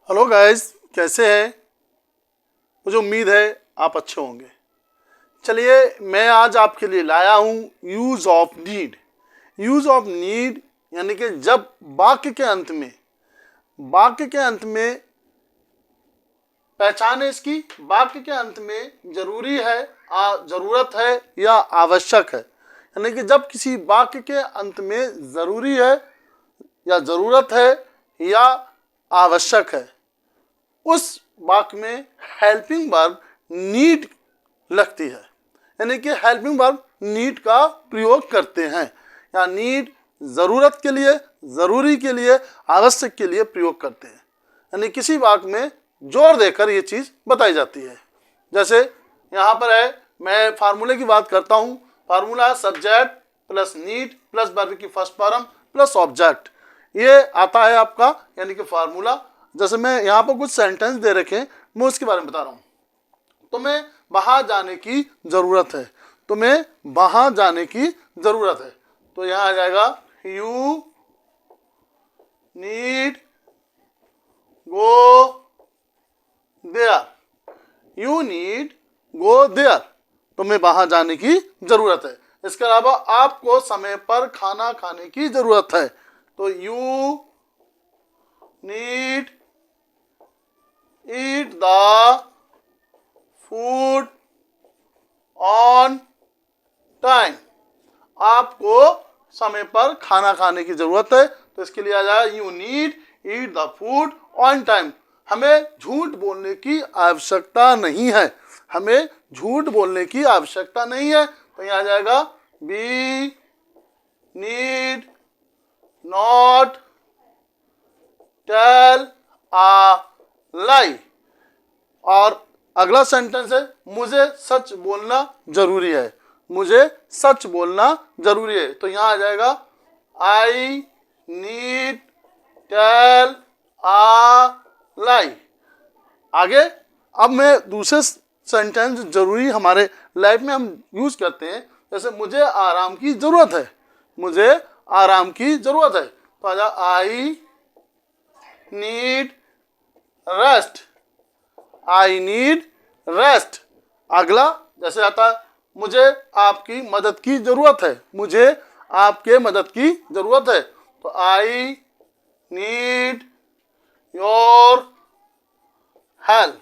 Hello guys, कैसे हैं। मुझे उम्मीद है आप अच्छे होंगे। चलिए, मैं आज आपके लिए लाया हूँ use of need. Use of need यानी कि जब वाक्य के अंत में पहचान है इसकी। वाक्य के अंत में जरूरी है, ज़रूरत है या आवश्यक है। यानी कि जब किसी वाक्य के अंत में ज़रूरी है या ज़रूरत है या आवश्यक है, उस वाक्य में हेल्पिंग वर्ब नीड लगती है। यानी कि हेल्पिंग वर्ब नीड का प्रयोग करते हैं या नीड ज़रूरत के लिए, ज़रूरी के लिए, आवश्यक के लिए प्रयोग करते हैं। यानी किसी वाक्य में जोर देकर ये चीज़ बताई जाती है। जैसे यहाँ पर है, मैं फार्मूले की बात करता हूँ। Formula subject plus need plus verb की फर्स्ट फॉर्म प्लस ऑब्जेक्ट, ये आता है आपका यानी कि फार्मूला। जैसे मैं यहाँ पर कुछ सेंटेंस दे रखे हैं, मैं उसके बारे में बता रहा हूँ। तुम्हें वहाँ जाने की ज़रूरत है, तुम्हें वहाँ जाने की ज़रूरत है। तो यहाँ आ जाएगा you need go there, you need go there, तुम्हें वहाँ जाने की ज़रूरत है। इसके अलावा आपको समय पर खाना खाने की ज़रूरत है, तो you need eat the food on time, आपको समय पर खाना खाने की जरूरत है। तो इसके लिए आ जाए you need eat the food on time. हमें झूठ बोलने की आवश्यकता नहीं है, हमें झूठ बोलने की आवश्यकता नहीं है। तो यहाँ आ जाएगा वी नीड नॉट टेल आ लाई। और अगला सेंटेंस है मुझे सच बोलना जरूरी है, मुझे सच बोलना जरूरी है। तो यहाँ आ जाएगा आई नीड टेल आ लाई। आगे अब मैं दूसरे सेंटेंस जरूरी हमारे लाइफ में हम यूज करते हैं। जैसे मुझे आराम की जरूरत है, मुझे आराम की जरूरत है। तो आ जाए I need rest, I need rest. अगला जैसे आता है मुझे आपकी मदद की जरूरत है, मुझे आपके मदद की जरूरत है। तो I need your help,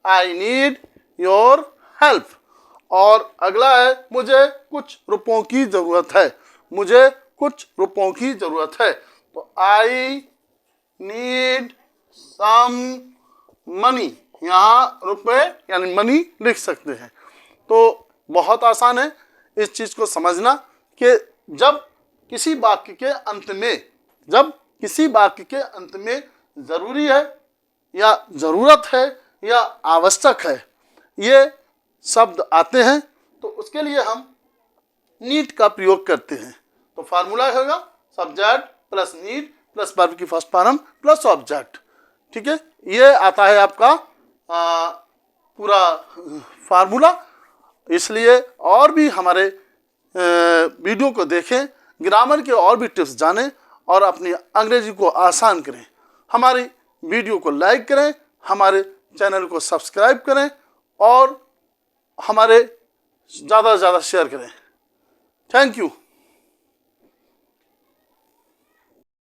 I need your help. और अगला है मुझे कुछ रुपयों की जरूरत है, मुझे कुछ रुपयों की जरूरत है। तो आई नीड सम मनी, यहाँ रुपए यानी मनी लिख सकते हैं। तो बहुत आसान है इस चीज़ को समझना कि जब किसी वाक्य के अंत में ज़रूरी है या ज़रूरत है या आवश्यक है, ये शब्द आते हैं, तो उसके लिए हम नीड का प्रयोग करते हैं। तो फार्मूला होगा subject plus need plus verb की फर्स्ट फॉर्म प्लस ऑब्जेक्ट। ठीक है, ये आता है आपका पूरा फार्मूला। इसलिए और भी हमारे वीडियो को देखें, ग्रामर के और भी टिप्स जानें और अपनी अंग्रेजी को आसान करें। हमारी वीडियो को लाइक करें, हमारे चैनल को सब्सक्राइब करें और हमारे ज़्यादा से ज़्यादा शेयर करें। Thank you.